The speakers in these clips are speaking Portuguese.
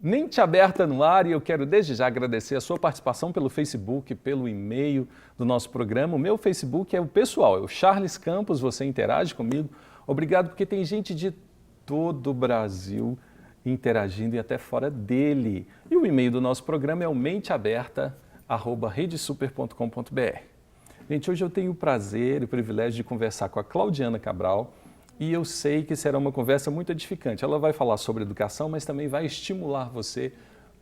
Mente Aberta no ar, e eu quero desde já agradecer a sua participação pelo Facebook, pelo e-mail do nosso programa. O meu Facebook é o pessoal, é o Charles Campos, você interage comigo. Obrigado, porque tem gente de todo o Brasil interagindo e até fora dele. E o e-mail do nosso programa é o menteaberta@redesuper.com.br. Gente, hoje eu tenho o prazer e o privilégio de conversar com a Claudiana Cabral, e eu sei que será uma conversa muito edificante. Ela vai falar sobre educação, mas também vai estimular você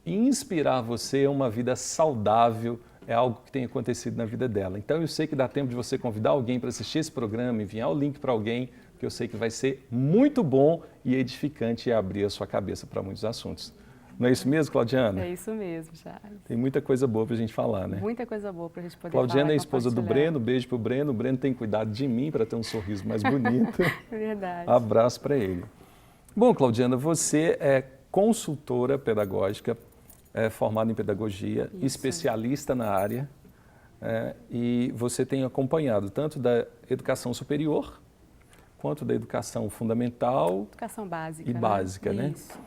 e inspirar você a uma vida saudável. É algo que tem acontecido na vida dela. Então eu sei que dá tempo de você convidar alguém para assistir esse programa, enviar o link para alguém, porque eu sei que vai ser muito bom e edificante e abrir a sua cabeça para muitos assuntos. Não é isso mesmo, Claudiana? É isso mesmo, Charles. Tem muita coisa boa para a gente falar, né? Muita coisa boa para a gente poder Claudiana falar é e a esposa do Breno, beijo pro Breno. O Breno tem cuidado de mim para ter um sorriso mais bonito. Verdade. Abraço para ele. Bom, Claudiana, você é consultora pedagógica, formada em pedagogia, Isso. especialista na área, e você tem acompanhado tanto da educação superior quanto da educação fundamental Educação básica, e básica, né? Isso.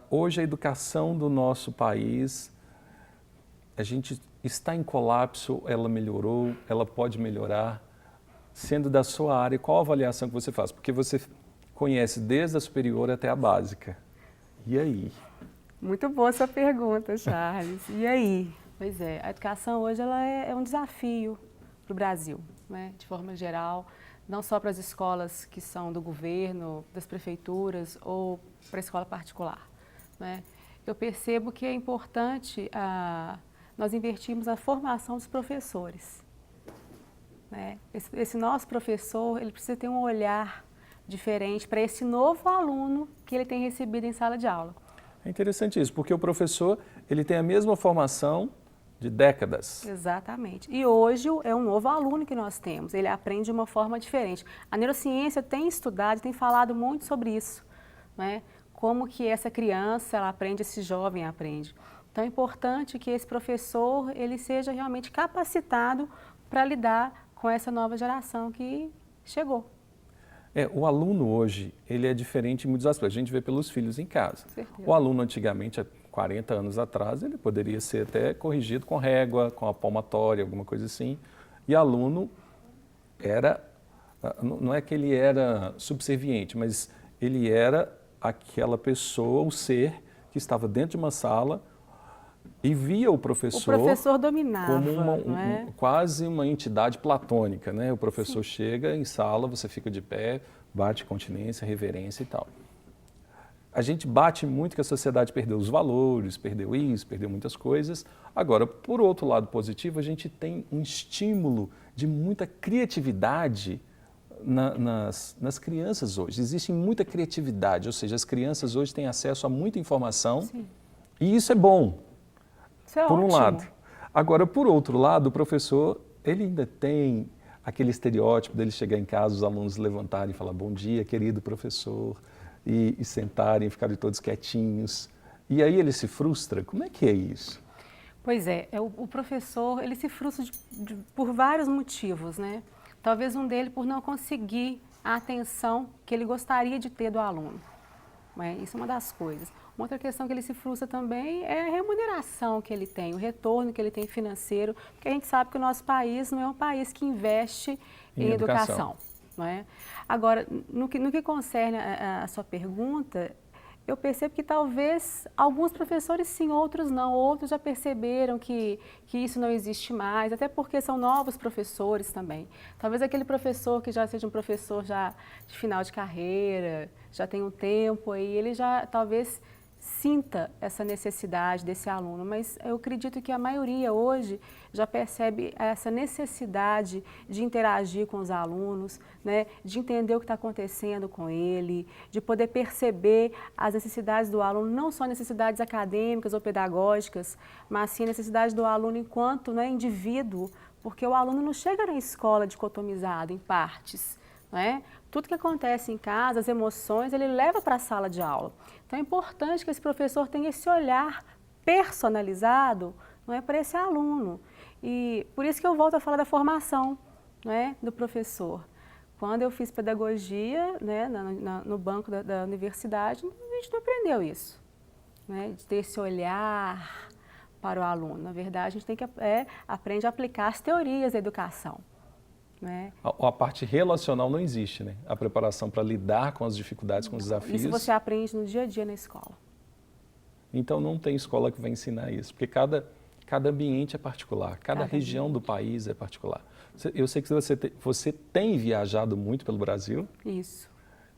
Hoje a educação do nosso país, a gente está em colapso, ela melhorou, ela pode melhorar. Sendo da sua área, qual a avaliação que você faz? Porque você conhece desde a superior até a básica. E aí? Muito boa essa pergunta, Charles. E aí? Pois é, a educação hoje ela é um desafio para o Brasil, né? De forma geral, não só para as escolas que são do governo, das prefeituras ou para a escola particular, né? Eu percebo que é importante nós investirmos na formação dos professores, né? Esse nosso professor, ele precisa ter um olhar diferente para esse novo aluno que ele tem recebido em sala de aula. É interessante isso, porque o professor ele tem a mesma formação de décadas. Exatamente. E hoje é um novo aluno que nós temos, ele aprende de uma forma diferente. A neurociência tem estudado, tem falado muito sobre isso, né? Como que essa criança, ela aprende, esse jovem aprende. Então é importante que esse professor, ele seja realmente capacitado para lidar com essa nova geração que chegou. O aluno hoje, ele é diferente em muitos aspectos. A gente vê pelos filhos em casa. Certeza. O aluno antigamente, há 40 anos atrás, ele poderia ser até corrigido com régua, com a palmatória, alguma coisa assim. E aluno era, não é que ele era subserviente, mas ele era aquela pessoa, o ser que estava dentro de uma sala e via o professor dominava, como quase uma entidade platônica, né? O professor Sim. chega em sala, você fica de pé, bate continência, reverência e tal. A gente bate muito que a sociedade perdeu os valores, perdeu isso, perdeu muitas coisas. Agora, por outro lado positivo, a gente tem um estímulo de muita criatividade nas crianças hoje. Existe muita criatividade, ou seja, as crianças hoje têm acesso a muita informação. Sim. E isso é bom. Isso é por um ótimo. lado. Agora, por outro lado, o professor, ele ainda tem aquele estereótipo dele chegar em casa, os alunos levantarem e falar bom dia, querido professor, e sentarem, ficarem todos quietinhos. E aí ele se frustra. Como é que é isso? Pois é, o professor, ele se frustra por vários motivos, né? Talvez um dele por não conseguir a atenção que ele gostaria de ter do aluno. Isso é uma das coisas. Uma outra questão que ele se frustra também é a remuneração que ele tem, o retorno que ele tem financeiro, porque a gente sabe que o nosso país não é um país que investe em educação. Não é? Agora, no que concerne a sua pergunta, eu percebo que talvez alguns professores sim, outros não. Outros já perceberam que isso não existe mais, até porque são novos professores também. Talvez aquele professor que já seja um professor já de final de carreira, já tem um tempo, aí ele já talvez sinta essa necessidade desse aluno, mas eu acredito que a maioria hoje já percebe essa necessidade de interagir com os alunos, né, de entender o que está acontecendo com ele, de poder perceber as necessidades do aluno, não só necessidades acadêmicas ou pedagógicas, mas sim a necessidade do aluno enquanto, né, indivíduo, porque o aluno não chega na escola dicotomizado em partes. Tudo que acontece em casa, as emoções, ele leva para a sala de aula. Então é importante que esse professor tenha esse olhar personalizado, para esse aluno. E por isso que eu volto a falar da formação, do professor. Quando eu fiz pedagogia, no banco da universidade, a gente não aprendeu isso. né, de ter esse olhar para o aluno. Na verdade, a gente tem que aprende a aplicar as teorias da educação. Né? A parte relacional não existe, né? A preparação para lidar com as dificuldades, com os desafios. Isso você aprende no dia a dia na escola. Então não tem escola que vai ensinar isso, porque cada ambiente é particular, cada região do país é particular. Eu sei que você tem viajado muito pelo Brasil. Isso.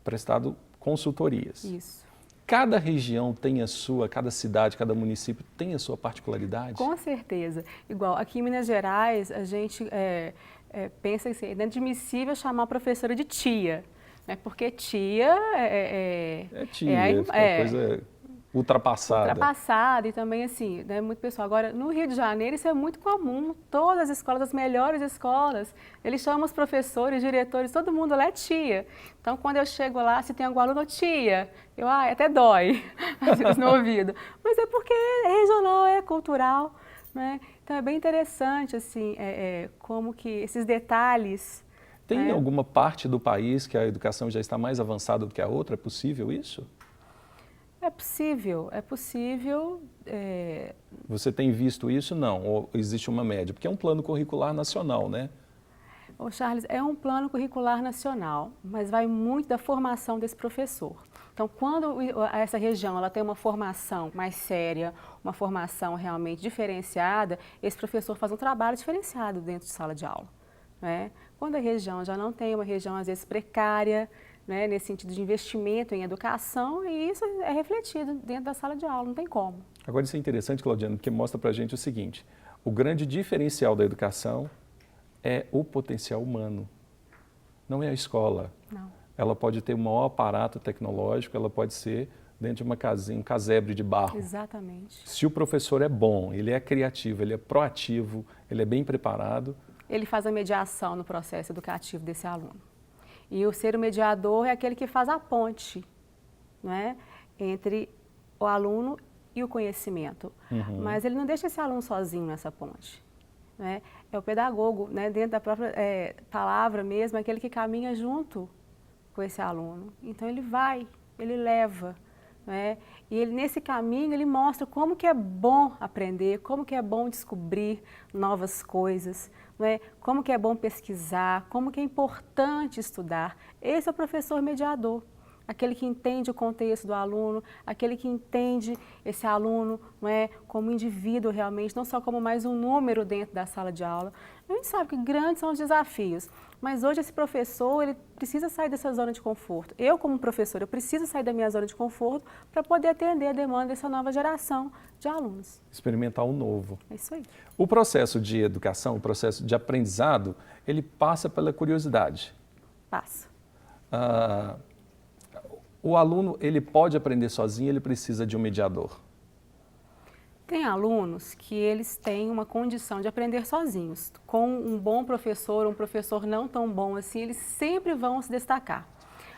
Prestado consultorias. Isso. Cada região tem a sua, cada cidade, cada município tem a sua particularidade? Com certeza. Igual, aqui em Minas Gerais, a gente pensa assim, é inadmissível chamar a professora de tia, né? Porque tia coisa ultrapassada. Ultrapassada e também assim, né, muito pessoal. Agora, no Rio de Janeiro, isso é muito comum. Todas as escolas, as melhores escolas, eles chamam os professores, diretores, todo mundo lá é tia. Então, quando eu chego lá, se tem algum aluno, tia, eu até dói, às vezes no ouvido. Mas é porque é regional, é cultural, né? Então, é bem interessante, assim, como que esses detalhes... Tem alguma parte do país que a educação já está mais avançada do que a outra? É possível isso? É possível, é possível. Você tem visto isso? Não? Ou existe uma média? Porque é um plano curricular nacional, né? Ô Charles, é um plano curricular nacional, mas vai muito da formação desse professor. Então, quando essa região ela tem uma formação mais séria, uma formação realmente diferenciada, esse professor faz um trabalho diferenciado dentro de sala de aula. Né? Quando a região já não tem, uma região às vezes precária, né, nesse sentido de investimento em educação, e isso é refletido dentro da sala de aula, não tem como. Agora isso é interessante, Claudiana, porque mostra para a gente o seguinte: o grande diferencial da educação é o potencial humano, não é a escola. Não. Ela pode ter o maior aparato tecnológico, ela pode ser dentro de uma casinha, um casebre de barro. Exatamente. Se o professor é bom, ele é criativo, ele é proativo, ele é bem preparado... Ele faz a mediação no processo educativo desse aluno. E o ser o mediador é aquele que faz a ponte, né, entre o aluno e o conhecimento. Mas ele não deixa esse aluno sozinho nessa ponte. Né? É o pedagogo, né, dentro da própria palavra mesmo, aquele que caminha junto com esse aluno. Então ele vai, ele leva. Né? E ele, nesse caminho ele mostra como que é bom aprender, como que é bom descobrir novas coisas, né? Como que é bom pesquisar, como que é importante estudar. Esse é o professor mediador, aquele que entende o contexto do aluno, aquele que entende esse aluno, não é, como indivíduo realmente, não só como mais um número dentro da sala de aula. A gente sabe que grandes são os desafios, mas hoje esse professor ele precisa sair dessa zona de conforto. Eu, como professor, eu preciso sair da minha zona de conforto para poder atender a demanda dessa nova geração de alunos. Experimentar o novo. É isso aí. O processo de educação, o processo de aprendizado, ele passa pela curiosidade. Passa. O aluno, ele pode aprender sozinho, ele precisa de um mediador. Tem alunos que eles têm uma condição de aprender sozinhos. Com um bom professor, um professor não tão bom assim, eles sempre vão se destacar.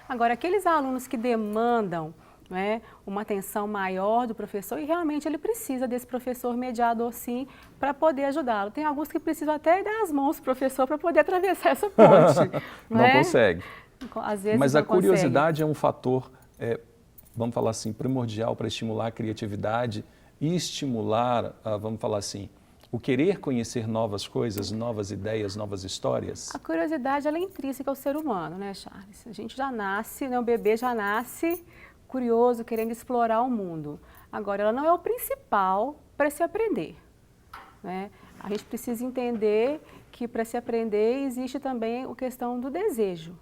Agora, aqueles alunos que demandam, né, uma atenção maior do professor, e realmente ele precisa desse professor mediador sim, para poder ajudá-lo. Tem alguns que precisam até dar as mãos para o professor para poder atravessar essa ponte. Não consegue. Às vezes mas não a curiosidade é um fator, vamos falar assim, primordial para estimular a criatividade e estimular, vamos falar assim, o querer conhecer novas coisas, novas ideias, novas histórias. A curiosidade ela é intrínseca ao ser humano, né, Charles? A gente já nasce, né, o bebê já nasce curioso, querendo explorar o mundo. Agora, ela não é o principal para se aprender. Né? A gente precisa entender que para se aprender existe também a questão do desejo.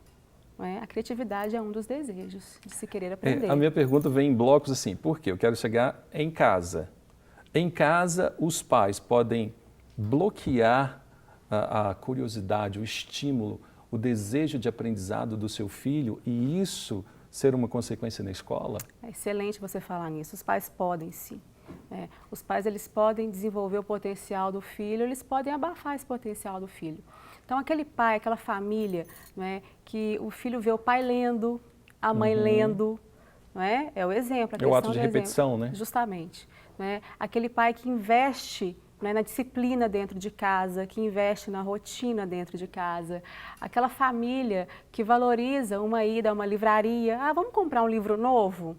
A criatividade é um dos desejos de se querer aprender. A minha pergunta vem em blocos assim, por quê? Eu quero chegar em casa. Em casa, os pais podem bloquear a curiosidade, o estímulo, o desejo de aprendizado do seu filho e isso ser uma consequência na escola? É excelente você falar nisso. Os pais podem sim. Os pais eles podem desenvolver o potencial do filho, eles podem abafar esse potencial do filho. Então, aquele pai, aquela família, né, que o filho vê o pai lendo, a mãe lendo, não é? É o exemplo. É o ato de repetição, né? Justamente. Né? Aquele pai que investe, né, na disciplina dentro de casa, que investe na rotina dentro de casa. Aquela família que valoriza uma ida a uma livraria. Vamos comprar um livro novo?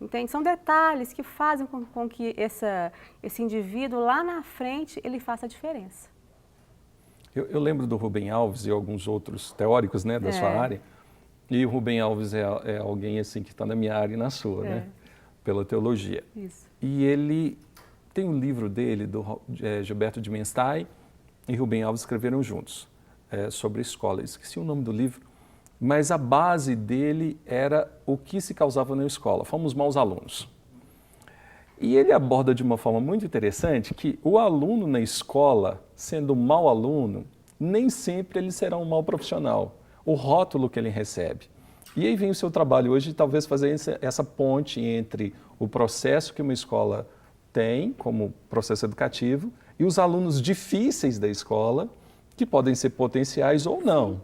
Entende? São detalhes que fazem com que esse indivíduo lá na frente, ele faça a diferença. Eu lembro do Rubem Alves e alguns outros teóricos, né, da sua área, e o Rubem Alves é alguém assim que está na minha área e na sua, né, pela teologia. Isso. E ele tem um livro dele, do Gilberto de Menstein e Rubem Alves escreveram juntos, sobre escola. Eu esqueci o nome do livro, mas a base dele era o que se causava na escola. Fomos maus alunos. E ele aborda de uma forma muito interessante que o aluno na escola, sendo um mau aluno, nem sempre ele será um mau profissional. O rótulo que ele recebe. E aí vem o seu trabalho hoje de talvez fazer essa ponte entre o processo que uma escola tem como processo educativo e os alunos difíceis da escola, que podem ser potenciais ou não.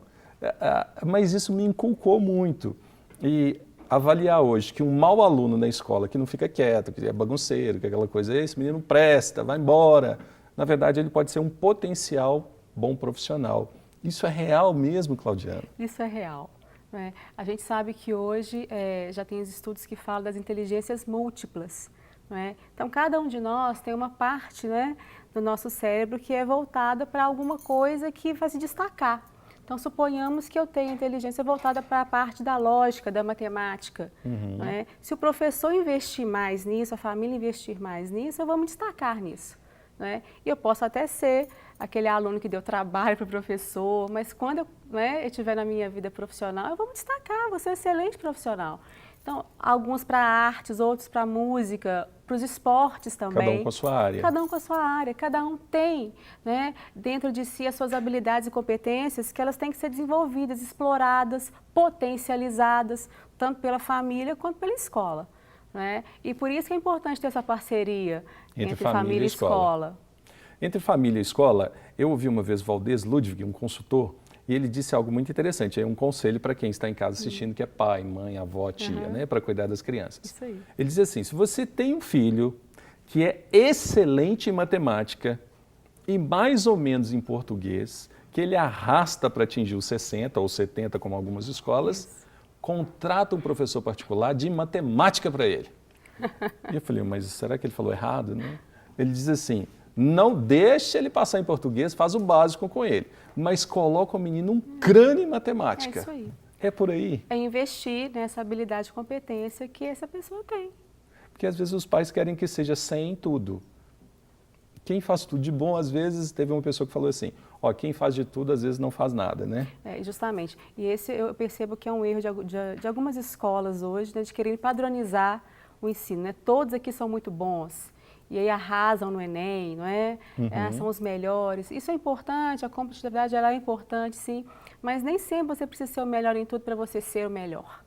Mas isso me inculcou muito. E avaliar hoje que um mau aluno na escola, que não fica quieto, que é bagunceiro, que é aquela coisa, esse menino presta, vai embora. Na verdade, ele pode ser um potencial bom profissional. Isso é real mesmo, Claudiana? Isso é real. Né? A gente sabe que hoje já tem os estudos que falam das inteligências múltiplas. Né? Então, cada um de nós tem uma parte, né, do nosso cérebro que é voltada para alguma coisa que vai se destacar. Então, suponhamos que eu tenho inteligência voltada para a parte da lógica, da matemática. Né? Se o professor investir mais nisso, a família investir mais nisso, eu vou me destacar nisso. Né? E eu posso até ser aquele aluno que deu trabalho para o professor, mas quando eu estiver na minha vida profissional, eu vou me destacar, vou ser um excelente profissional. Então, alguns para artes, outros para música, para os esportes também. Cada um com a sua área. Cada um com a sua área, cada um tem, né, dentro de si as suas habilidades e competências que elas têm que ser desenvolvidas, exploradas, potencializadas, tanto pela família quanto pela escola. Né? E por isso que é importante ter essa parceria entre família e escola. Entre família e escola, eu ouvi uma vez Valdez Ludwig, um consultor, e ele disse algo muito interessante, é um conselho para quem está em casa assistindo, que é pai, mãe, avó, tia, né, para cuidar das crianças. Isso aí. Ele diz assim, se você tem um filho que é excelente em matemática e mais ou menos em português, que ele arrasta para atingir os 60 ou 70, como algumas escolas, contrata um professor particular de matemática para ele. E eu falei, mas será que ele falou errado, né? Ele diz assim, não deixe ele passar em português, faz o básico com ele, mas coloca o menino um crânio em matemática. É isso aí. É por aí. É investir nessa habilidade e competência que essa pessoa tem. Porque às vezes os pais querem que seja 100 em tudo. Quem faz tudo de bom, às vezes, teve uma pessoa que falou assim, ó, quem faz de tudo, às vezes não faz nada, né? Justamente. E esse eu percebo que é um erro de algumas escolas hoje, né, de querer padronizar o ensino. Né? Todos aqui são muito bons. E aí arrasam no Enem, não é? São os melhores. Isso é importante, a competitividade ela é importante, sim, mas nem sempre você precisa ser o melhor em tudo para você ser o melhor.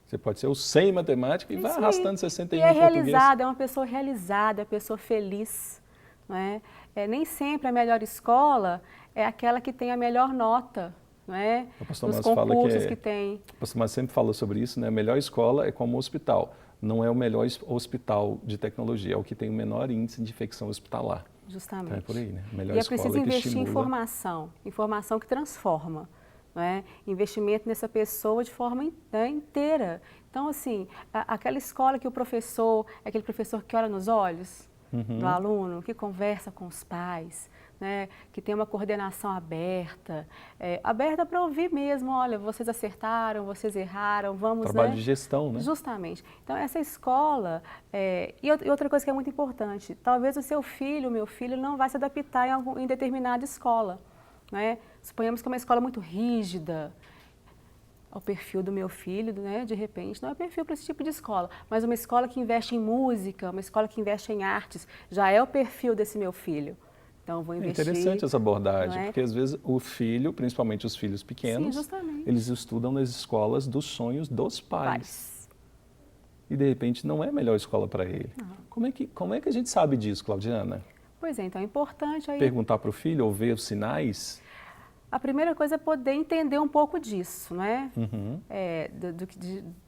Você pode ser o 100 em matemática e vai arrastando 61 em português. E é realizada, é uma pessoa realizada, é uma pessoa feliz. Não é? Nem sempre a melhor escola é aquela que tem a melhor nota, não é? Nos concursos que tem. O pastor Márcio sempre fala sobre isso, né? A melhor escola é como um hospital. Não é o melhor hospital de tecnologia, é o que tem o menor índice de infecção hospitalar. Justamente. Então é por aí, né? A melhor e é escola preciso que investir estimula... em informação que transforma. Não é? Investimento nessa pessoa de forma inteira. Então, assim, aquela escola que o professor, é aquele professor que olha nos olhos do aluno, que conversa com os pais, né, que tem uma coordenação aberta, aberta para ouvir mesmo, olha, vocês acertaram, vocês erraram, vamos... Trabalho de gestão, né? Justamente. Então, essa escola, e outra coisa que é muito importante, talvez o seu filho, o meu filho, não vai se adaptar em determinada escola, né? Suponhamos que é uma escola muito rígida, ao perfil do meu filho, né, de repente, não é perfil para esse tipo de escola, mas uma escola que investe em música, uma escola que investe em artes, já é o perfil desse meu filho. Então, eu vou investir... É interessante essa abordagem, porque às vezes o filho, principalmente os filhos pequenos, eles estudam nas escolas dos sonhos dos pais. E, de repente, não é a melhor escola para ele. Como é que a gente sabe disso, Claudiana? Pois é, então é importante... aí perguntar para o filho ou ver os sinais? A primeira coisa é poder entender um pouco disso, né?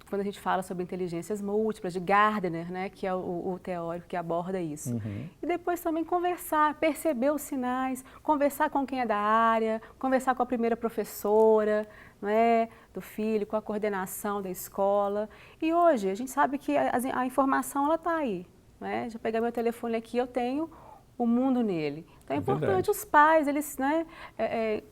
quando a gente fala sobre inteligências múltiplas, de Gardner, né, que é o teórico que aborda isso. E depois também conversar, perceber os sinais, conversar com quem é da área, conversar com a primeira professora, não é, do filho, com a coordenação da escola. E hoje a gente sabe que a informação ela está aí. Né? Já pegar meu telefone aqui, eu tenho o mundo nele. Então é importante os pais, eles, né,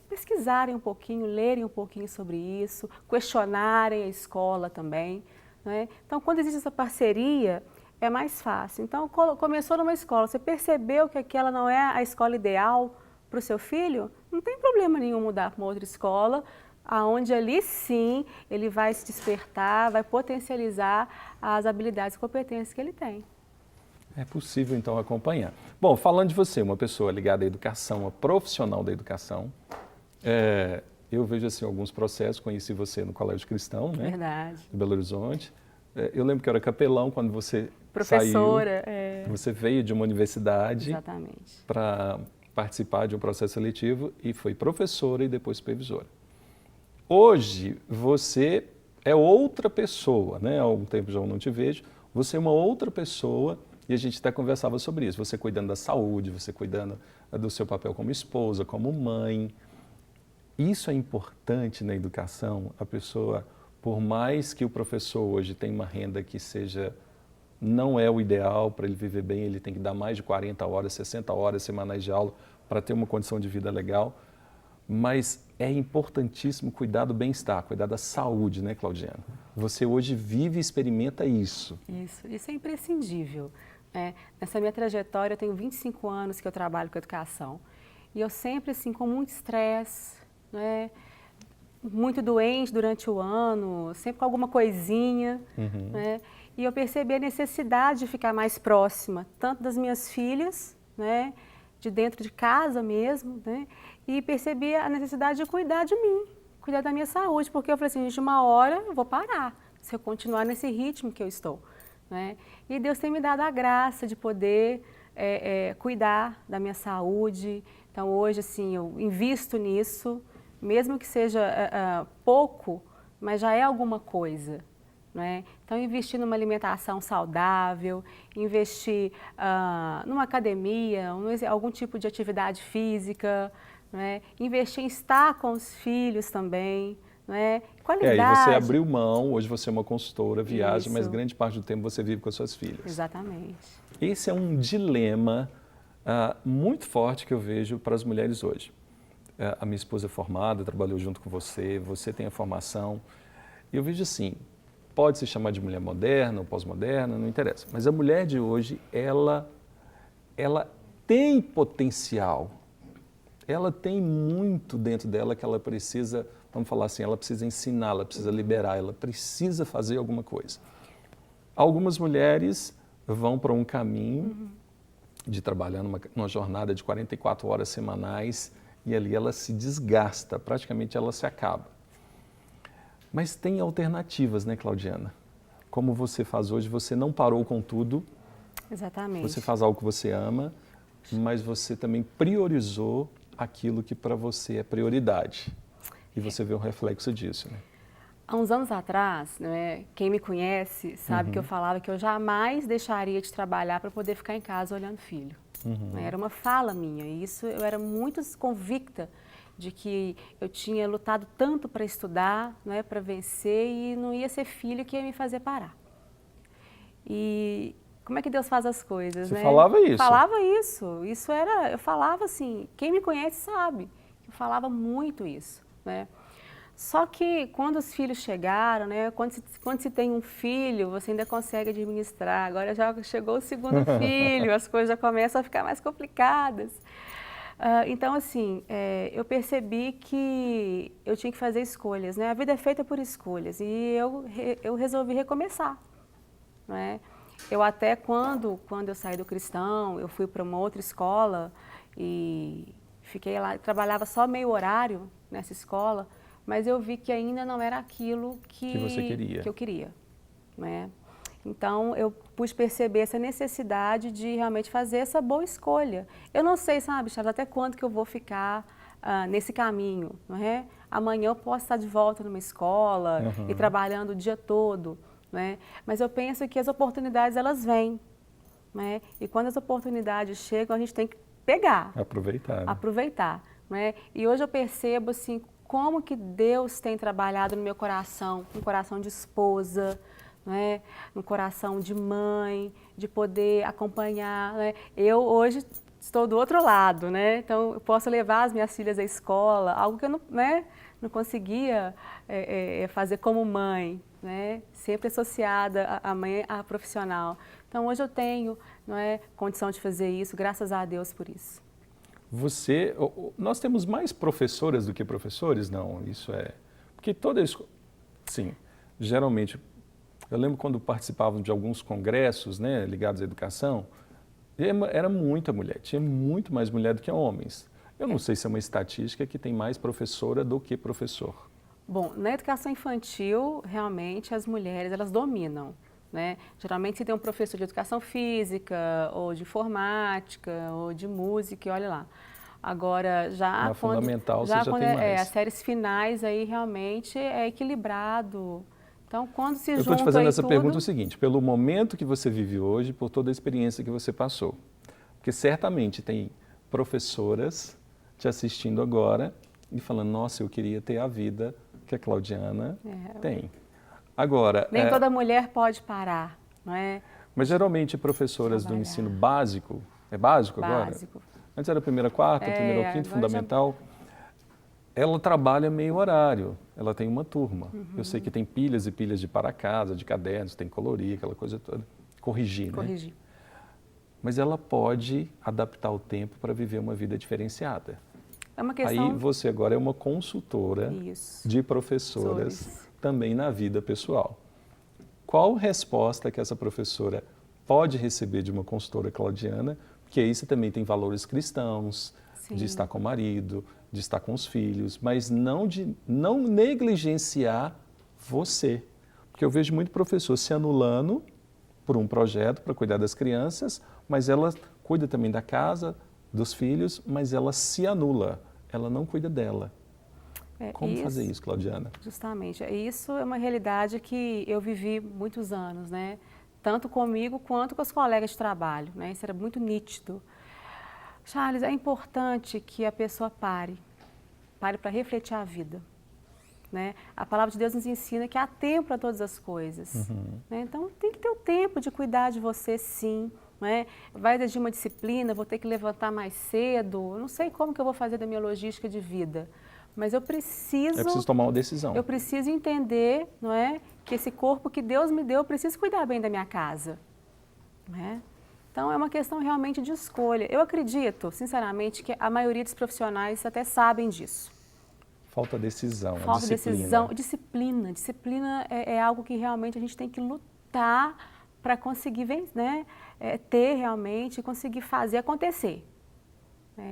pesquisarem um pouquinho, lerem um pouquinho sobre isso, questionarem a escola também. Né? Então, quando existe essa parceria, é mais fácil. Então, começou numa escola, você percebeu que aquela não é a escola ideal para o seu filho, não tem problema nenhum mudar para uma outra escola, aonde ali sim ele vai se despertar, vai potencializar as habilidades e competências que ele tem. É possível, então, acompanhar. Bom, falando de você, uma pessoa ligada à educação, uma profissional da educação, eu vejo assim, alguns processos, conheci você no Colégio Cristão, né? Verdade. De Belo Horizonte. Eu lembro que eu era capelão quando você professora, saiu. Você veio de uma universidade para participar de um processo seletivo e foi professora e depois supervisora. Hoje, você é outra pessoa, né? Há algum tempo já eu não te vejo. Você é uma outra pessoa. E a gente até conversava sobre isso, você cuidando da saúde, você cuidando do seu papel como esposa, como mãe. Isso é importante na educação, a pessoa, por mais que o professor hoje tenha uma renda que não é o ideal para ele viver bem, ele tem que dar mais de 40 horas, 60 horas semanais de aula para ter uma condição de vida legal, mas é importantíssimo cuidar do bem-estar, cuidar da saúde, né, Claudiana? Você hoje vive e experimenta isso. Isso é imprescindível. Nessa minha trajetória, eu tenho 25 anos que eu trabalho com educação. E eu sempre, assim, com muito estresse, né? Muito doente durante o ano, sempre com alguma coisinha. Né? E eu percebi a necessidade de ficar mais próxima, tanto das minhas filhas, né? De dentro de casa mesmo, né? E percebi a necessidade de cuidar de mim, cuidar da minha saúde, porque eu falei assim, gente, uma hora eu vou parar, se eu continuar nesse ritmo que eu estou. Né? E Deus tem me dado a graça de poder cuidar da minha saúde. Então hoje assim, eu invisto nisso, mesmo que seja pouco, mas já é alguma coisa. Né? Então investir numa alimentação saudável, investir numa academia, algum tipo de atividade física, né? Investir em estar com os filhos também. Né? Qualidade. E você abriu mão, hoje você é uma consultora, viaja, Isso. mas grande parte do tempo você vive com as suas filhas. Exatamente. Esse é um dilema muito forte que eu vejo para as mulheres hoje. A minha esposa é formada, trabalhou junto com você, você tem a formação. E eu vejo assim, pode se chamar de mulher moderna ou pós-moderna, não interessa. Mas a mulher de hoje, ela tem potencial. Ela tem muito dentro dela que ela precisa, vamos falar assim, ela precisa ensinar, ela precisa liberar, ela precisa fazer alguma coisa. Algumas mulheres vão para um caminho de trabalhar numa jornada de 44 horas semanais e ali ela se desgasta, praticamente ela se acaba. Mas tem alternativas, né, Claudiana? Como você faz hoje, você não parou com tudo. Exatamente. Você faz algo que você ama, mas você também priorizou aquilo que para você é prioridade. E você vê o reflexo disso, né? Há uns anos atrás, né, quem me conhece sabe que eu falava que eu jamais deixaria de trabalhar para poder ficar em casa olhando filho. Era uma fala minha, e isso eu era muito convicta de que eu tinha lutado tanto para estudar, né, para vencer, e não ia ser filho que ia me fazer parar. E como é que Deus faz as coisas, Você né? falava isso? Falava isso. Isso era, eu falava assim, quem me conhece sabe. Eu falava muito isso, né? Só que quando os filhos chegaram, né? Quando se tem um filho, você ainda consegue administrar. Agora já chegou o segundo filho, as coisas já começam a ficar mais complicadas. Então, assim, eu percebi que eu tinha que fazer escolhas, né? A vida é feita por escolhas e eu resolvi recomeçar, né? Eu até quando eu saí do Cristão, eu fui para uma outra escola e fiquei lá, trabalhava só meio horário nessa escola, mas eu vi que ainda não era aquilo que você queria. Que eu queria, né? Então, eu pude perceber essa necessidade de realmente fazer essa boa escolha. Eu não sei, sabe, Charles, até quando que eu vou ficar nesse caminho, não é? amanhã eu posso estar de volta numa escola e trabalhando o dia todo, né? Mas eu penso que as oportunidades, elas vêm, né? E quando as oportunidades chegam, a gente tem que pegar. Aproveitar. Né? Aproveitar, né? E hoje eu percebo, assim, como que Deus tem trabalhado no meu coração, no coração de esposa, né? No coração de mãe, de poder acompanhar, né? Eu hoje estou do outro lado, né? Então eu posso levar as minhas filhas à escola, algo que eu não, né? Não conseguia fazer como mãe, né? Sempre associada a mãe a profissional. Então hoje eu tenho, não é, condição de fazer isso, graças a Deus por isso. Nós temos mais professoras do que professores? Não, isso é... Porque toda escola... Sim, geralmente... Eu lembro quando participavam de alguns congressos, né, ligados à educação, era muita mulher, tinha muito mais mulher do que homens. Eu não sei se é uma estatística que tem mais professora do que professor. Bom, na educação infantil, realmente as mulheres, elas dominam, né? Geralmente se tem um professor de educação física, ou de informática, ou de música, e olha lá. Agora, Na fundamental você já tem mais. As séries finais aí realmente é equilibrado. Então, quando se junta Eu estou te fazendo essa tudo... pergunta o seguinte, pelo momento que você vive hoje, por toda a experiência que você passou, porque certamente tem professoras te assistindo agora e falando, nossa, eu queria ter a vida que a Claudiana tem. Agora... Nem toda mulher pode parar, não é? Mas geralmente professoras do ensino básico, é básico agora? Básico. Antes era primeira quarta, primeira ou quinta, fundamental. Ela trabalha meio horário, ela tem uma turma. Eu sei que tem pilhas e pilhas de para-casa, de cadernos, tem que colorir, aquela coisa toda. Corrigir, né? Corrigir. Mas ela pode adaptar o tempo para viver uma vida diferenciada. É uma questão... Aí você agora é uma consultora de professoras também na vida pessoal. Qual resposta que essa professora pode receber de uma consultora claudiana? Porque aí você também tem valores cristãos, de estar com o marido, de estar com os filhos, mas não negligenciar você. Porque eu vejo muito professor se anulando por um projeto para cuidar das crianças, mas ela cuida também da casa, dos filhos, mas ela se anula, ela não cuida dela. Como fazer isso, Claudiana? Justamente, isso é uma realidade que eu vivi muitos anos, né? Tanto comigo quanto com os colegas de trabalho, né? Isso era muito nítido. Charles, é importante que a pessoa pare para refletir a vida, né? A palavra de Deus nos ensina que há tempo para todas as coisas, né? Então tem que ter o tempo de cuidar de você, sim, né? Vai exigir uma disciplina, vou ter que levantar mais cedo, não sei como que eu vou fazer da minha logística de vida, mas eu preciso... É preciso tomar uma decisão. Eu preciso entender, não é, que esse corpo que Deus me deu, eu preciso cuidar bem da minha casa, né? Então, é uma questão realmente de escolha. Eu acredito, sinceramente, que a maioria dos profissionais até sabem disso. Falta decisão, Falta decisão, disciplina. Disciplina é algo que realmente a gente tem que lutar para conseguir, né, ter realmente, conseguir fazer acontecer.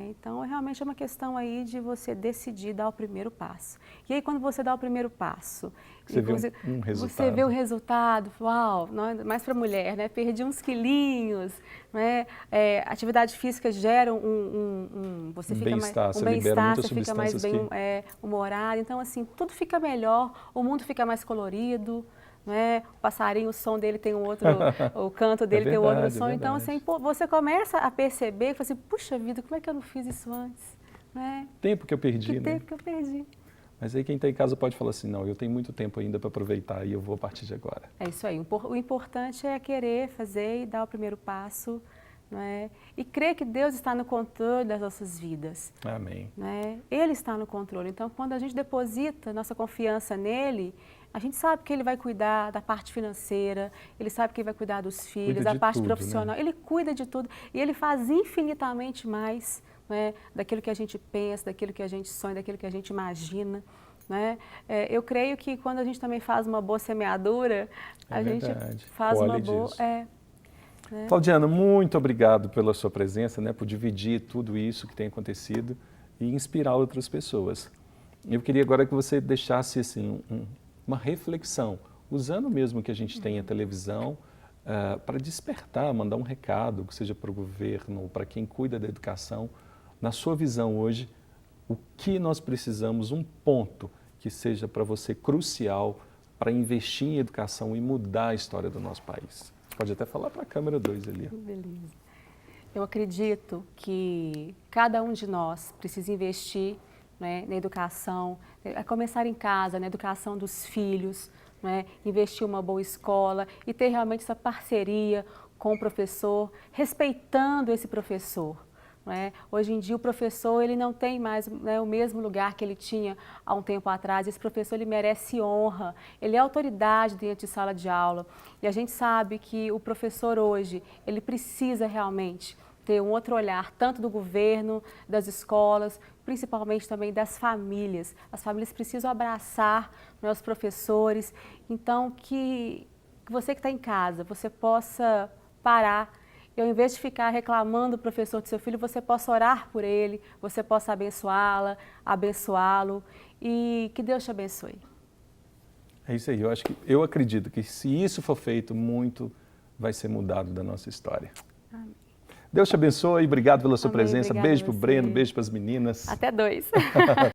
Então, realmente é uma questão aí de você decidir dar o primeiro passo. E aí, quando você dá o primeiro passo, você vê um resultado. Você vê o resultado, uau, mais para mulher, né? Perdi uns quilinhos, né? Atividade física gera você fica mais um bem-estar, você fica mais bem humorado. Então, assim, tudo fica melhor, o mundo fica mais colorido. Né? O passarinho, o som dele tem um outro, o canto dele tem outro som. Então, assim, você começa a perceber e fala assim, puxa vida, como é que eu não fiz isso antes? Né? Tempo que eu perdi, né? Tempo que eu perdi. Mas aí quem está em casa pode falar assim, não, eu tenho muito tempo ainda para aproveitar e eu vou a partir de agora. É isso aí. O importante é querer fazer e dar o primeiro passo, né? E crer que Deus está no controle das nossas vidas. Amém. Né? Ele está no controle. Então, quando a gente deposita nossa confiança nele, a gente sabe que ele vai cuidar da parte financeira, ele sabe que ele vai cuidar dos filhos, da parte profissional, né? Ele cuida de tudo e ele faz infinitamente mais, né, daquilo que a gente pensa, daquilo que a gente sonha, daquilo que a gente imagina. Né? Eu creio que quando a gente também faz uma boa semeadura, a gente faz uma boa... Né? Claudiana, muito obrigado pela sua presença, né, por dividir tudo isso que tem acontecido e inspirar outras pessoas. Eu queria agora que você deixasse assim, uma reflexão, usando mesmo que a gente tem a televisão, para despertar, mandar um recado, que seja para o governo, para quem cuida da educação. Na sua visão hoje, o que nós precisamos, um ponto que seja para você crucial para investir em educação e mudar a história do nosso país. Pode até falar para a câmera 2 ali. Beleza. Eu acredito que cada um de nós precisa investir, né, na educação, a começar em casa, na educação dos filhos, né, investir em uma boa escola e ter realmente essa parceria com o professor, respeitando esse professor. Né? Hoje em dia o professor ele não tem mais, né, o mesmo lugar que ele tinha há um tempo atrás. Esse professor ele merece honra, ele é autoridade dentro de sala de aula e a gente sabe que o professor hoje ele precisa realmente ter um outro olhar, tanto do governo, das escolas, principalmente também das famílias. As famílias precisam abraçar, né, os professores, então que você que está em casa, você possa parar e ao invés de ficar reclamando do professor do seu filho, você possa orar por ele, você possa abençoá-la, abençoá-lo e que Deus te abençoe. É isso aí, eu acredito que se isso for feito, muito vai ser mudado da nossa história. Amém. Deus te abençoe, obrigado pela sua Amém, presença, obrigada beijo a para o você. Breno, beijo para as meninas. Até 2.